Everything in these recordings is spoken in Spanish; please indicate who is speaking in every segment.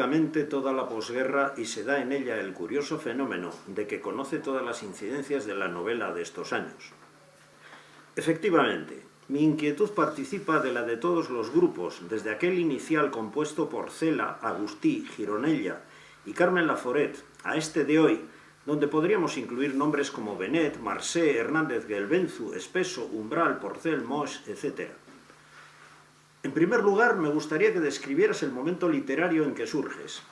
Speaker 1: prácticamente toda la posguerra y se da en ella el curioso fenómeno de que conoce todas las incidencias de la novela de estos años. Efectivamente, mi inquietud participa de la de todos los grupos, desde aquel inicial compuesto por Cela, Agustí, Gironella y Carmen Laforet, a este de hoy, donde podríamos incluir nombres como Benet, Marsé, Hernández Gelbenzu, Espeso, Umbral, Porcel, Moix, etc. En primer lugar, me gustaría que describieras el momento literario en que surges.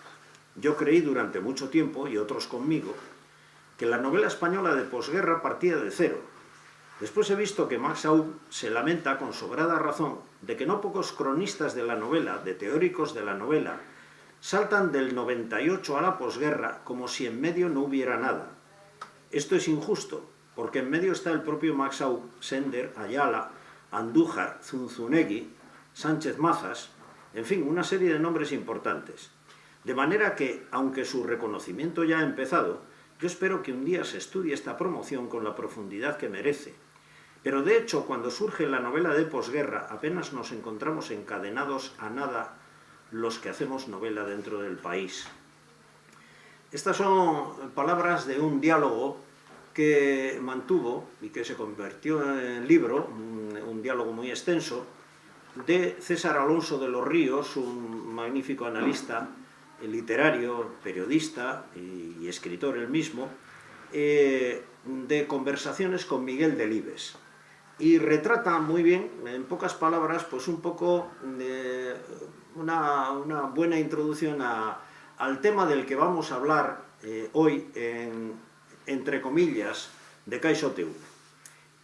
Speaker 1: Yo creí durante mucho tiempo, y otros conmigo, que la novela española de posguerra partía de cero. Después he visto que Max Aub se lamenta con sobrada razón de que no pocos cronistas de la novela, de teóricos de la novela, saltan del 98 a la posguerra como si en medio no hubiera nada. Esto es injusto, porque en medio está el propio Max Aub, Sender, Ayala, Andújar, Zunzunegui, Sánchez Mazas, en fin, una serie de nombres importantes. De manera que, aunque su reconocimiento ya ha empezado, yo espero que un día se estudie esta promoción con la profundidad que merece. Pero de hecho, cuando surge la novela de posguerra, apenas nos encontramos encadenados a nada los que hacemos novela dentro del país. Estas son palabras de un diálogo que mantuvo y que se convirtió en libro, un diálogo muy extenso, de César Alonso de los Ríos, un magnífico analista literario, periodista y escritor él mismo, de conversaciones con Miguel Delibes. Y retrata muy bien, en pocas palabras, pues un poco una buena introducción al tema del que vamos a hablar hoy, entre comillas, de CaixaTV.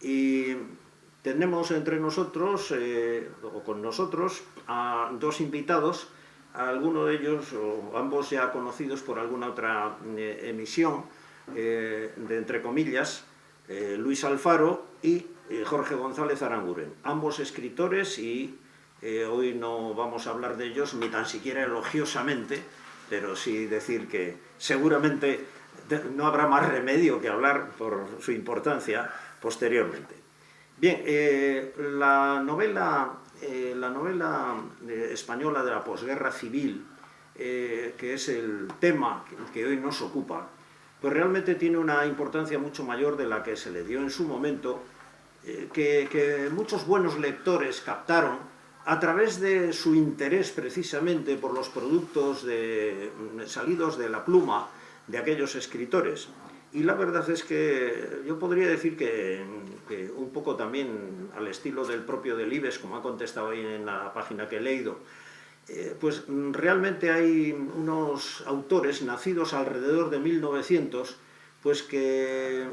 Speaker 1: Y tenemos entre nosotros, o con nosotros, a dos invitados, algunos de ellos, o ambos ya conocidos por alguna otra emisión, de entre comillas, Luis Alfaro y Jorge González Aranguren, ambos escritores, y hoy no vamos a hablar de ellos ni tan siquiera elogiosamente, pero sí decir que seguramente no habrá más remedio que hablar por su importancia posteriormente. Bien, la novela española de la posguerra civil, que es el tema que hoy nos ocupa, pues realmente tiene una importancia mucho mayor de la que se le dio en su momento, que muchos buenos lectores captaron a través de su interés precisamente por los productos salidos de la pluma de aquellos escritores. Y la verdad es que yo podría decir que un poco también al estilo del propio Delibes, como ha contestado ahí en la página que he leído, pues realmente hay unos autores nacidos alrededor de 1900, pues que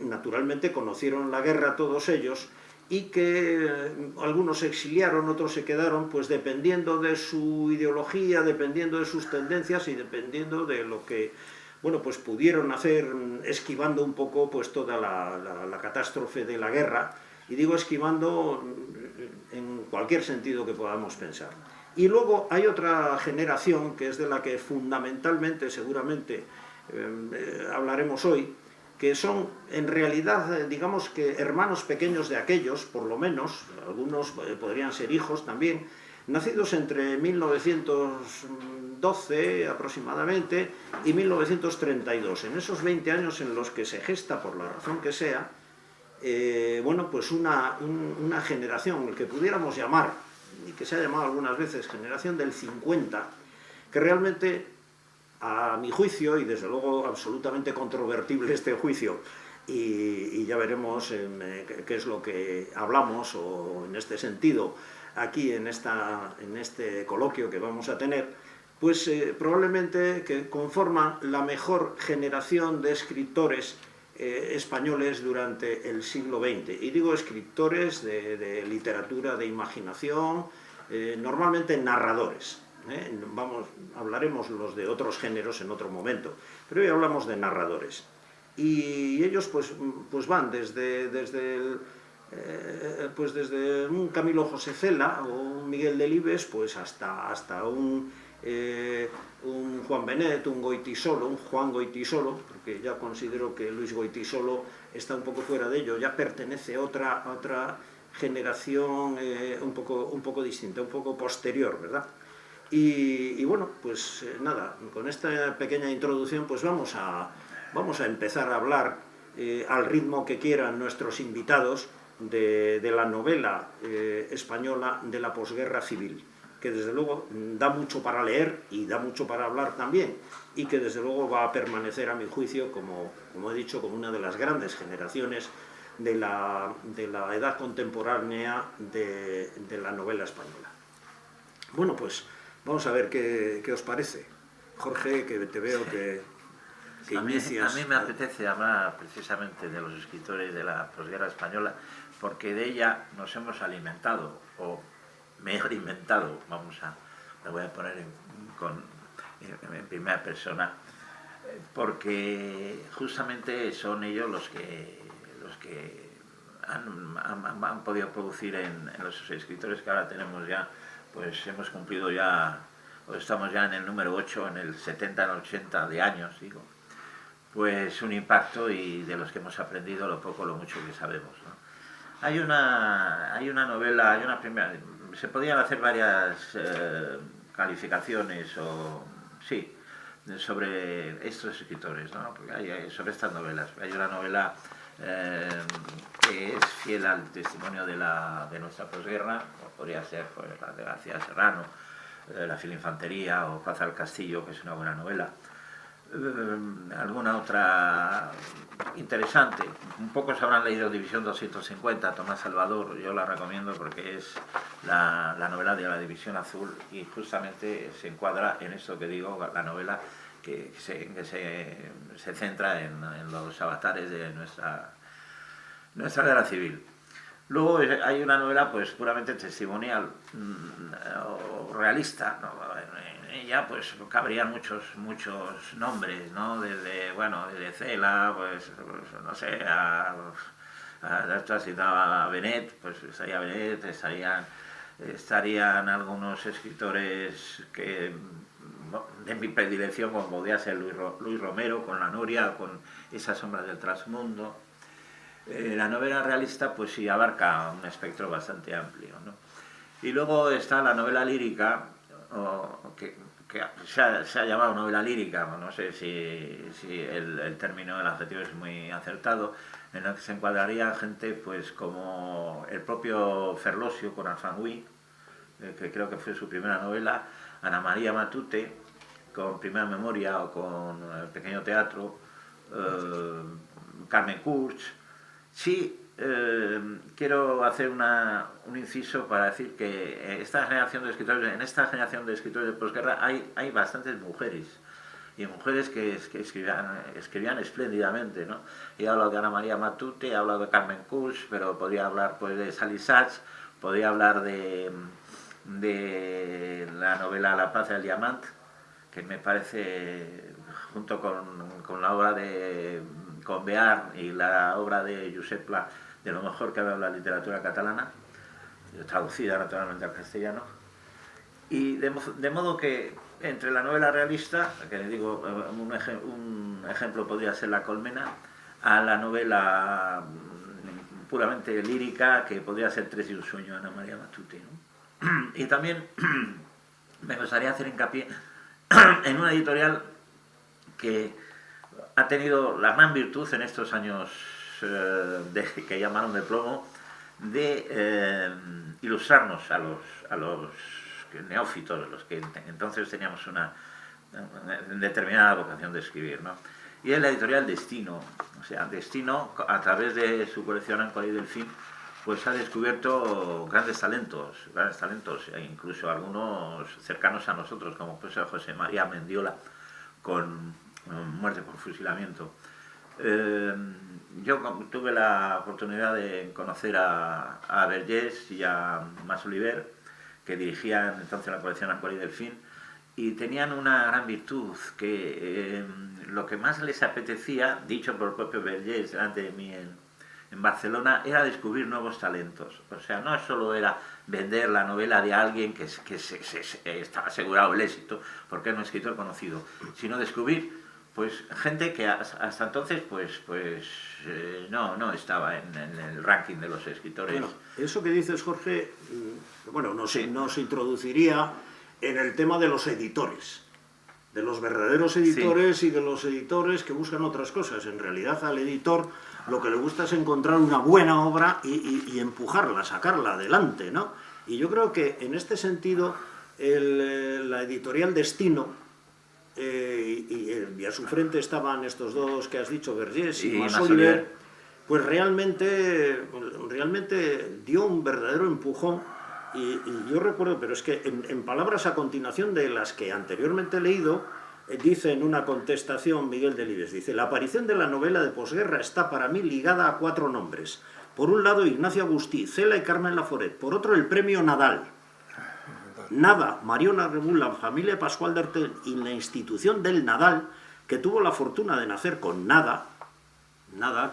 Speaker 1: naturalmente conocieron la guerra todos ellos, y que algunos se exiliaron, otros se quedaron, pues dependiendo de su ideología, dependiendo de sus tendencias y dependiendo de lo que, bueno, pues pudieron hacer, esquivando un poco pues toda la catástrofe de la guerra, y digo esquivando en cualquier sentido que podamos pensar. Y luego hay otra generación, que es de la que fundamentalmente, seguramente, hablaremos hoy, que son en realidad, digamos que hermanos pequeños de aquellos, por lo menos, algunos podrían ser hijos también, nacidos entre 1912 aproximadamente y 1932, en esos 20 años en los que se gesta, por la razón que sea, bueno, pues una generación que pudiéramos llamar, y que se ha llamado algunas veces generación del 50, que realmente, a mi juicio, y desde luego absolutamente controvertible este juicio, y ya veremos qué es lo que hablamos, o en este sentido, aquí en este coloquio que vamos a tener, pues probablemente que conforman la mejor generación de escritores españoles durante el siglo XX. Y digo escritores de literatura, de imaginación, normalmente narradores. Hablaremos los de otros géneros en otro momento, pero hoy hablamos de narradores. Y ellos pues van desde un Camilo José Cela o un Miguel Delibes, pues hasta un Juan Benet, un Goytisolo, un Juan Goytisolo, porque ya considero que Luis Goytisolo está un poco fuera de ello, ya pertenece a otra generación un poco distinta, un poco posterior, ¿verdad? Y bueno, pues nada, con esta pequeña introducción pues vamos a empezar a hablar al ritmo que quieran nuestros invitados de la novela española de la posguerra civil, que desde luego da mucho para leer y da mucho para hablar también, y que desde luego va a permanecer, a mi juicio, como he dicho, como una de las grandes generaciones de la edad contemporánea de la novela española. Bueno, pues vamos a ver qué os parece. Jorge, que te veo que inicias.
Speaker 2: A mí me apetece hablar precisamente de los escritores de la posguerra española, porque de ella nos hemos alimentado, o me he alimentado, me voy a poner en primera persona, porque justamente son ellos los que han podido producir en los escritores que ahora tenemos ya, pues hemos cumplido ya, o estamos ya en el número 8, en el 70, en el 80 de años, digo, pues un impacto, y de los que hemos aprendido lo poco, lo mucho que sabemos, ¿no? Hay una novela, hay una primera, se podían hacer varias calificaciones sobre estos escritores, ¿no? Porque sobre estas novelas. Hay una novela que es fiel al testimonio de nuestra posguerra, podría ser pues, la de García Serrano, La filinfantería o Paz al Castillo, que es una buena novela. Alguna otra interesante, un poco se habrán leído División 250, Tomás Salvador, yo la recomiendo porque es la novela de la División Azul, y justamente se encuadra en esto que digo, la novela que se centra en los avatares de nuestra guerra civil. Luego hay una novela pues puramente testimonial o realista, ¿no? En ella pues cabrían muchos nombres, ¿no? Desde Cela, pues no sé, a Benet, pues estaría Benet, estarían algunos escritores que de mi predilección, como podría ser Luis Romero con La Noria, con Esas sombras del trasmundo. La novela realista pues sí abarca un espectro bastante amplio, ¿no? Y luego está la novela lírica, que se ha llamado novela lírica, no sé si el término, el adjetivo es muy acertado, en la que se encuadraría gente pues como el propio Ferlosio con Alfangui, que creo que fue su primera novela, Ana María Matute con Primera Memoria o con El pequeño teatro, Carmen Kurz. Sí, quiero hacer un inciso para decir que en esta generación de escritores de posguerra hay bastantes mujeres, y mujeres que escribían espléndidamente, ¿no? He hablado de Ana María Matute, he hablado de Carmen Kurz, pero podría hablar pues de Sally Sachs, podría hablar de la novela La Plaza del Diamant, que me parece, junto con la obra de Conbear y la obra de Josep Pla, de lo mejor que ha dado la literatura catalana, traducida naturalmente al castellano. Y de modo que entre la novela realista, que digo, un ejemplo podría ser La colmena, a la novela puramente lírica, que podría ser Tres y un sueño, de Ana María Matute, ¿no? Y también me gustaría hacer hincapié en una editorial que ha tenido la gran virtud en estos años que llamaron de plomo, de ilustrarnos a los neófitos, los que entonces teníamos una determinada vocación de escribir, ¿no? Y es la editorial Destino. O sea, Destino, a través de su colección Áncora y Delfín, pues ha descubierto grandes talentos, e incluso algunos cercanos a nosotros, como pues José María Mendiola, con Muerte por fusilamiento. Yo tuve la oportunidad de conocer a Vergés y a Masoliver, que dirigían entonces la colección Áncora y Delfín, y tenían una gran virtud, que lo que más les apetecía, dicho por el propio Vergés delante de mí en Barcelona, era descubrir nuevos talentos. O sea, no solo era vender la novela de alguien que estaba asegurado el éxito, porque era un escritor conocido, sino descubrir pues gente que hasta entonces no estaba en el ranking de los escritores.
Speaker 1: Bueno, eso que dices, Jorge, bueno, nos introduciría en el tema de los editores, de los verdaderos editores y de los editores que buscan otras cosas. En realidad al editor lo que le gusta es encontrar una buena obra y empujarla, sacarla adelante, ¿no? Y yo creo que en este sentido la editorial Destino, y a su frente estaban estos dos que has dicho, Vergés y Masoliver, pues realmente dio un verdadero empujón. Y yo recuerdo, pero es que en palabras a continuación de las que anteriormente he leído, dice en una contestación Miguel Delibes, dice: la aparición de la novela de posguerra está para mí ligada a 4 nombres. Por un lado, Ignacio Agustí, Cela y Carmen Laforet. Por otro, el premio Nadal. Nada, Mariona Rebull, la familia Pascual d'Artel y la institución del Nadal, que tuvo la fortuna de nacer con Nada,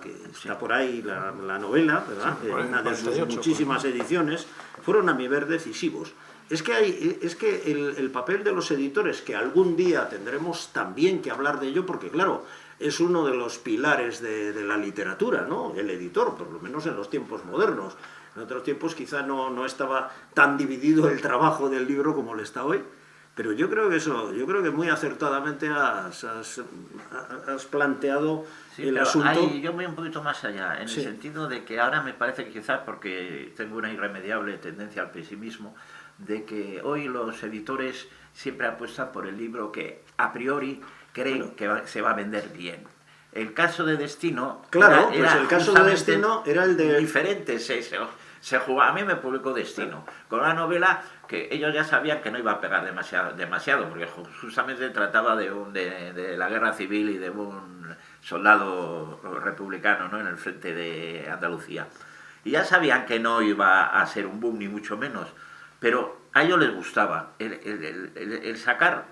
Speaker 1: que está por ahí la novela, ¿verdad? Sí, una de sus muchísimas ediciones, fueron a mi ver decisivos. Es que el papel de los editores, que algún día tendremos también que hablar de ello, porque claro, es uno de los pilares de la literatura, ¿no? El editor, por lo menos en los tiempos modernos. En otros tiempos quizá no estaba tan dividido el trabajo del libro como lo está hoy. Pero yo creo que muy acertadamente has planteado el asunto.
Speaker 2: Yo voy un poquito más allá, en el sentido de que ahora me parece que quizás, porque tengo una irremediable tendencia al pesimismo, de que hoy los editores siempre apuestan por el libro que a priori creen que se va a vender bien. El caso de Destino...
Speaker 1: Claro, pues el caso de Destino era el de...
Speaker 2: Diferente, se jugaba. A mí me publicó Destino, con una novela que ellos ya sabían que no iba a pegar demasiado, porque justamente trataba de la guerra civil y de un soldado republicano, ¿no?, en el frente de Andalucía. Y ya sabían que no iba a ser un boom, ni mucho menos, pero a ellos les gustaba el sacar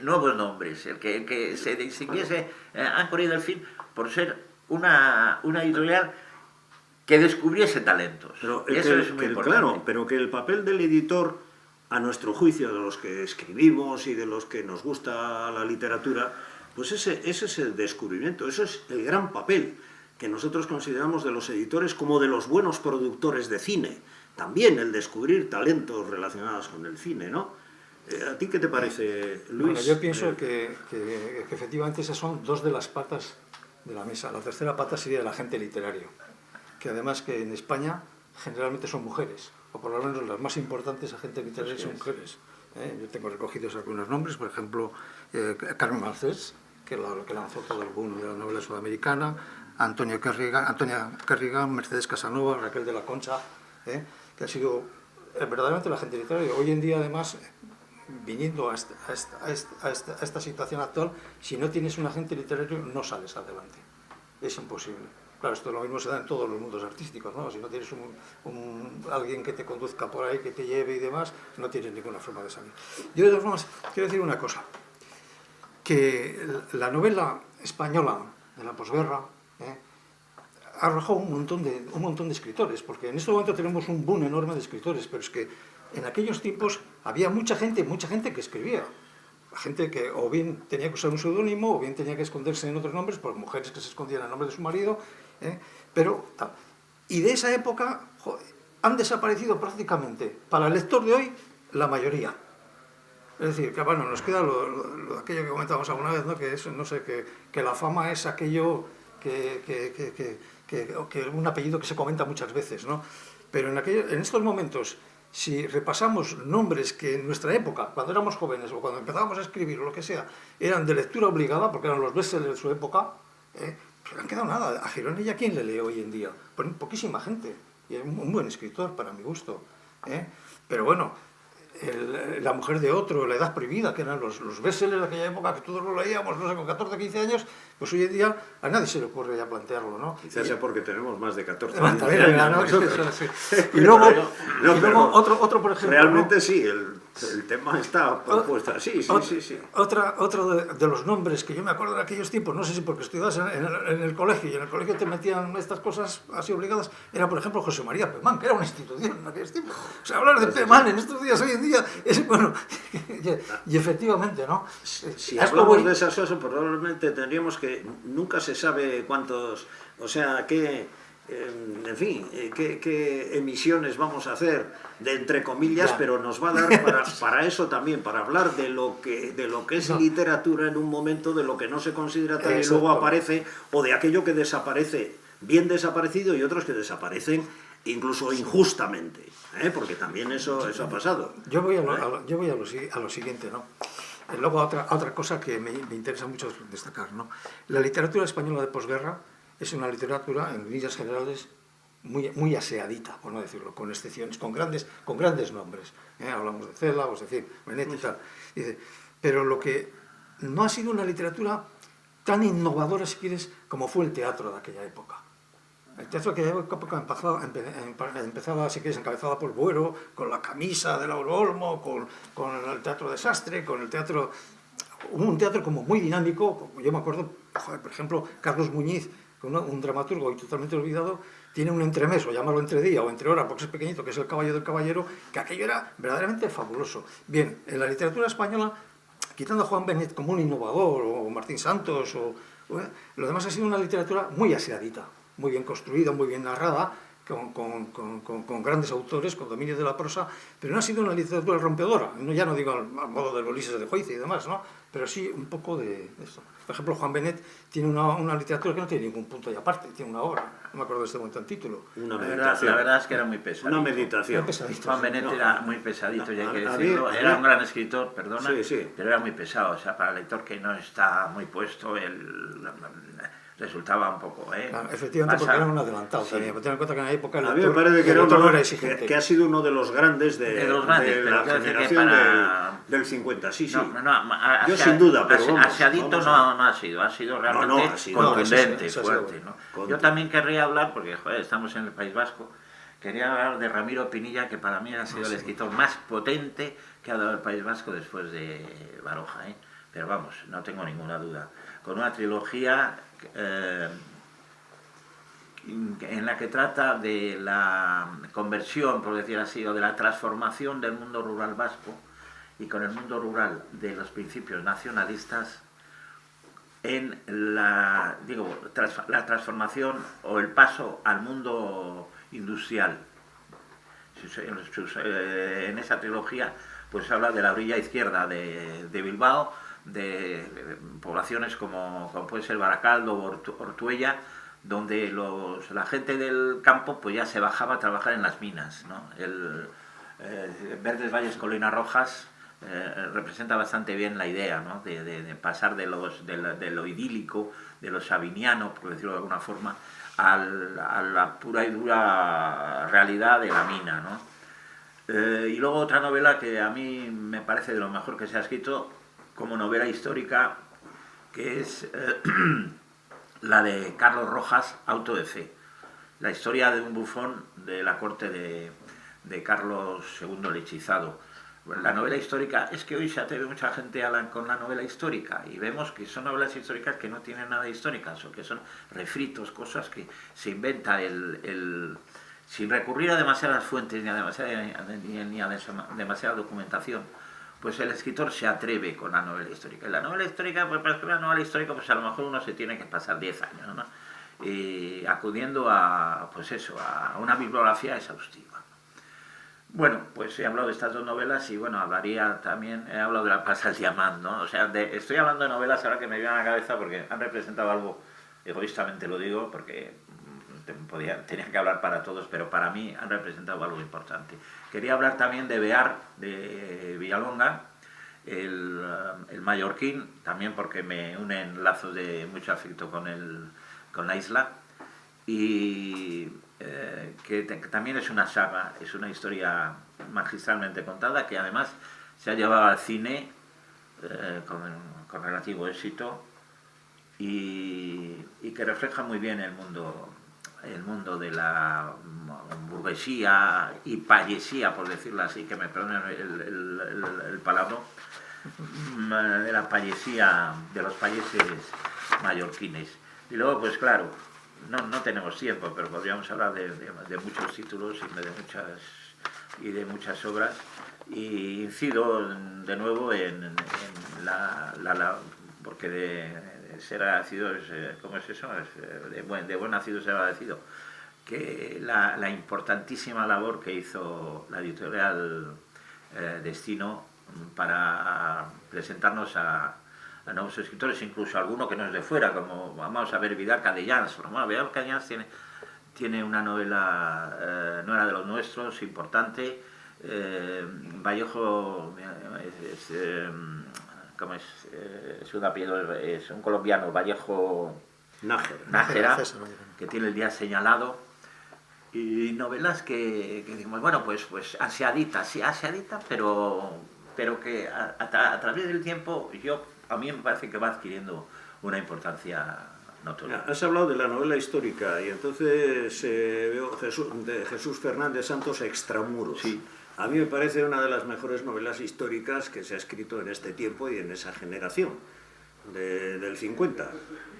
Speaker 2: nuevos nombres, el que se distinguiese Áncora y Delfín por ser una editorial que descubriese talentos.
Speaker 1: Pero
Speaker 2: eso es muy importante.
Speaker 1: Claro, pero que el papel del editor, a nuestro juicio, de los que escribimos y de los que nos gusta la literatura, pues ese es el descubrimiento, eso es el gran papel que nosotros consideramos de los editores, como de los buenos productores de cine. También el descubrir talentos relacionados con el cine, ¿no? ¿A ti qué te parece, Luis?
Speaker 3: Bueno, yo pienso que efectivamente esas son 2 de las patas de la mesa. La tercera pata sería el agente literario, que además que en España generalmente son mujeres, o por lo menos las más importantes agentes literarios son mujeres. Yo tengo recogidos algunos nombres, por ejemplo, Carmen Malcés, que lanzó todo el boom de la novela sudamericana, Antonia Kerrigan, Mercedes Casanova, Raquel de la Concha, que ha sido verdaderamente el agente literario. Hoy en día, además, viniendo a esta situación actual, si no tienes un agente literario no sales adelante, es imposible. Claro, esto lo mismo se da en todos los mundos artísticos, ¿no? Si no tienes alguien que te conduzca por ahí, que te lleve y demás, no tienes ninguna forma de salir. Yo, de todas formas, quiero decir una cosa, que la novela española de la posguerra ha arrojado un montón de escritores, porque en este momento tenemos un boom enorme de escritores, pero es que en aquellos tiempos había mucha gente que escribía. Gente que o bien tenía que usar un seudónimo o bien tenía que esconderse en otros nombres, por mujeres que se escondían en el nombre de su marido, pero tal. Y de esa época han desaparecido prácticamente, para el lector de hoy, la mayoría. Es decir, que bueno, nos queda aquello que comentábamos alguna vez, ¿no? Que es, no sé, que la fama es aquello que un apellido que se comenta muchas veces, ¿no? Pero en estos momentos, si repasamos nombres que en nuestra época, cuando éramos jóvenes o cuando empezábamos a escribir o lo que sea, eran de lectura obligada, porque eran los bestsellers de su época, pues no han quedado nada. A Gironella, ¿quién le lee hoy en día? Pues poquísima gente. Y es un buen escritor, para mi gusto. Pero bueno, La mujer de otro, La edad prohibida, que eran los bestsellers de aquella época, que todos lo leíamos, no sé, con 14, 15 años, pues hoy en día a nadie se le ocurre ya plantearlo, ¿no?
Speaker 1: Quizás sea porque tenemos más de 14 15 años.
Speaker 3: ¿No? Y luego otro, por ejemplo...
Speaker 1: Realmente ¿no? Sí, el tema está propuesto. Sí.
Speaker 3: Otro de los nombres que yo me acuerdo de aquellos tiempos, no sé si porque estudiabas en el colegio, y en el colegio te metían estas cosas así obligadas, era por ejemplo José María Pemán, que era una institución en aquellos tiempos. O sea, hablar de Pemán en estos días, hoy en día, es bueno, y efectivamente, ¿no?
Speaker 1: Si hablamos de esas cosas, probablemente tendríamos que, nunca se sabe cuántos, o sea, qué en fin, qué emisiones vamos a hacer de entre comillas, pero nos va a dar para eso también, para hablar de lo que es literatura en un momento, de lo que no se considera tal y luego aparece, o de aquello que desaparece, bien desaparecido, y otros que desaparecen incluso injustamente, porque también eso ha pasado.
Speaker 3: Yo voy a lo siguiente, ¿no? Luego otra cosa que me interesa mucho destacar, ¿no? La literatura española de posguerra es una literatura, en líneas generales, muy aseadita, por no decirlo, con excepciones, con grandes nombres. Hablamos de Cela, es decir, Benet y tal. Dice, pero lo que no ha sido una literatura tan innovadora, si quieres, como fue el teatro de aquella época. El teatro de aquella época empezaba, si quieres, encabezada por Buero, con la camisa de Lauro Olmo, con el teatro de Sastre, con el teatro... Un teatro como muy dinámico. Yo me acuerdo, por ejemplo, Carlos Muñiz, un dramaturgo hoy totalmente olvidado, tiene un entremés, o llamarlo entredía o entrehora, porque es pequeñito, que es El caballo del caballero, que aquello era verdaderamente fabuloso. Bien, en la literatura española, quitando a Juan Benet como un innovador, o Martín Santos, lo demás ha sido una literatura muy aseadita, muy bien construida, muy bien narrada, con grandes autores, con dominio de la prosa, pero no ha sido una literatura rompedora. Ya no digo al modo de Ulises de Joyce y demás, ¿no? Pero sí un poco de esto. Por ejemplo, Juan Benet tiene una literatura que no tiene ningún punto y aparte, tiene una obra, no me acuerdo de este momento el título.
Speaker 2: La verdad es que era muy pesadito.
Speaker 1: Una meditación.
Speaker 2: Juan Benet era muy pesadito, ya hay que decirlo. Era un gran escritor, perdona, pero era muy pesado. O sea, para el lector que no está muy puesto, resultaba un poco...
Speaker 3: Claro, efectivamente, porque era un adelantado también. Ten en cuenta que en la época
Speaker 1: a mí me parece que era
Speaker 3: exigente.
Speaker 1: Que ha sido uno de los grandes de la generación del 50, sí. Yo sin duda, pero vamos,
Speaker 2: aseadito no ha sido realmente contundente, fuerte. Yo también querría hablar, porque estamos en el País Vasco, quería hablar de Ramiro Pinilla, que para mí ha sido el escritor más potente que ha dado el País Vasco después de Baroja, pero vamos, no tengo ninguna duda. Con una trilogía en la que trata de la conversión, por decir así, o de la transformación del mundo rural vasco, y con el mundo rural de los principios nacionalistas en la transformación o el paso al mundo industrial. En esa trilogía pues habla de la orilla izquierda de Bilbao, de poblaciones como puede ser Baracaldo o Ortuella, donde la gente del campo pues ya se bajaba a trabajar en las minas, ¿no? Verdes Valles, Colinas Rojas representa bastante bien la idea, ¿no? de pasar de lo idílico, de lo sabiniano, por decirlo de alguna forma, a la pura y dura realidad de la mina, ¿no? Y luego otra novela que a mí me parece de lo mejor que se ha escrito como novela histórica, que es la de Carlos Rojas, Auto de Fe, la historia de un bufón de la corte de Carlos II el Hechizado. La novela histórica, es que hoy se atreve mucha gente con la novela histórica y vemos que son novelas históricas que no tienen nada históricas, o que son refritos, cosas que se inventa sin recurrir a demasiadas fuentes ni a demasiada documentación. Pues el escritor se atreve con la novela histórica. Y la novela histórica, pues para escribir una novela histórica, pues a lo mejor uno se tiene que pasar 10 años, ¿no? Y acudiendo a una bibliografía exhaustiva. Bueno, pues he hablado de estas dos novelas y bueno, hablaría también, he hablado de La Plaza del Diamant, ¿no? O sea, estoy hablando de novelas ahora que me vienen a la cabeza porque han representado algo, egoístamente lo digo, porque tenía que hablar para todos, pero para mí han representado algo importante. Quería hablar también de Bear, de Villalonga, el mallorquín, también porque me unen lazos de mucho afecto con la isla, y que también es una saga, es una historia magistralmente contada, que además se ha llevado al cine con relativo éxito, y que refleja muy bien el mundo de la burguesía y payesía, por decirlo así, que me perdonen el palabra, de la payesía, de los payeses mallorquines. Y luego, pues claro, no tenemos tiempo, pero podríamos hablar de muchos títulos y de muchas obras, y incido de nuevo en porque de ser agradecido, ¿cómo es eso? De buen nacido ser agradecido. que la importantísima labor que hizo la editorial Destino para presentarnos a nuevos escritores, incluso alguno que no es de fuera, como vamos a ver Vidal Cadellans. Bueno, Vidal Cadellans tiene una novela, no era de los nuestros, importante. Vallejo ¿cómo es? Es un apellido, es un colombiano, Vallejo Nájera, que tiene El día señalado, y novelas que decimos, bueno, pues aseaditas, sí, aseaditas, pero que a través del tiempo a mí me parece que va adquiriendo una importancia notoria.
Speaker 1: Has hablado de la novela histórica y entonces veo de Jesús Fernández Santos, Extramuros.
Speaker 2: Sí.
Speaker 1: A mí me parece una de las mejores novelas históricas que se ha escrito en este tiempo y en esa generación del 50.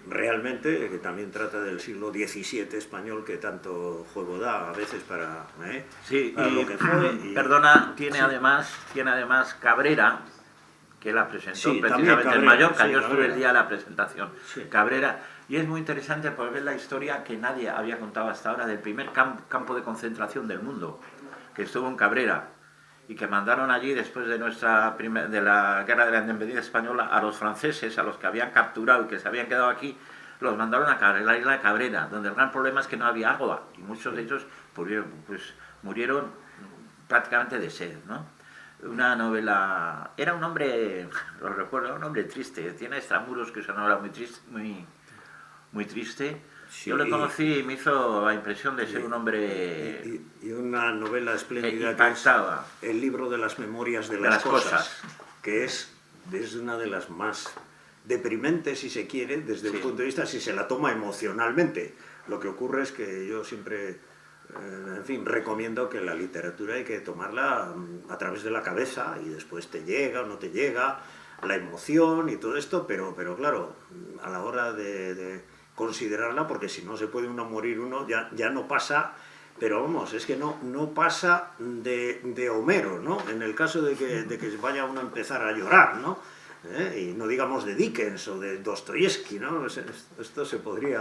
Speaker 1: Realmente, que también trata del siglo XVII español, que tanto juego da a veces para
Speaker 2: sí,
Speaker 1: para lo que fue.
Speaker 2: Perdona, tiene además Cabrera, que la presentó precisamente
Speaker 1: Cabrera,
Speaker 2: en Mallorca.
Speaker 1: sí,
Speaker 2: Yo estuve
Speaker 1: Cabrera.
Speaker 2: el día de la presentación.
Speaker 1: Sí.
Speaker 2: Cabrera. Y es muy interesante por ver la historia que nadie había contado hasta ahora del primer campo de concentración del mundo, que estuvo en Cabrera, y que mandaron allí, después de de la Guerra de la Independencia Española, a los franceses, a los que habían capturado y que se habían quedado aquí, los mandaron a la isla de Cabrera, donde el gran problema es que no había agua, y muchos de ellos murieron prácticamente de sed, ¿no? Una novela... Era un hombre, lo recuerdo, era un hombre triste. Tiene Extramuros, que es una novela muy triste.
Speaker 1: Sí,
Speaker 2: yo le conocí y me hizo la impresión de ser un hombre
Speaker 1: y una novela espléndida que
Speaker 2: impactaba.
Speaker 1: es El libro de las memorias de las cosas, que es una de las más deprimentes, si se quiere, desde un punto de vista, si se la toma emocionalmente. Lo que ocurre es que yo siempre, en fin, recomiendo que la literatura hay que tomarla a través de la cabeza y después te llega o no te llega la emoción y todo esto, pero claro, a la hora de considerarla, porque si no se puede morir uno, ya no pasa, pero vamos, es que no pasa de Homero, ¿no? En el caso de que vaya uno a empezar a llorar, ¿no? Y no digamos de Dickens o de Dostoyevsky, ¿no? Esto se puede,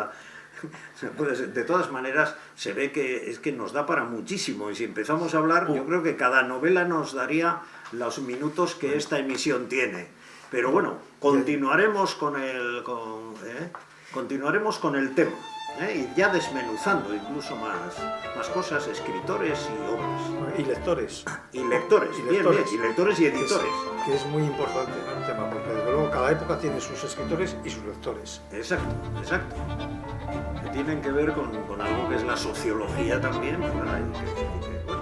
Speaker 1: de todas maneras, se ve que es que nos da para muchísimo, y si empezamos a hablar, yo creo que cada novela nos daría los minutos que esta emisión tiene. Pero bueno, continuaremos con el tema, y ya desmenuzando incluso más cosas, escritores y obras.
Speaker 3: Y lectores.
Speaker 1: Y lectores, bien, y lectores y editores.
Speaker 3: Que es muy importante, ¿no?, el tema, porque desde luego cada época tiene sus escritores y sus lectores.
Speaker 1: Exacto. Que tienen que ver con algo que es la sociología también, ¿verdad? Y que, bueno,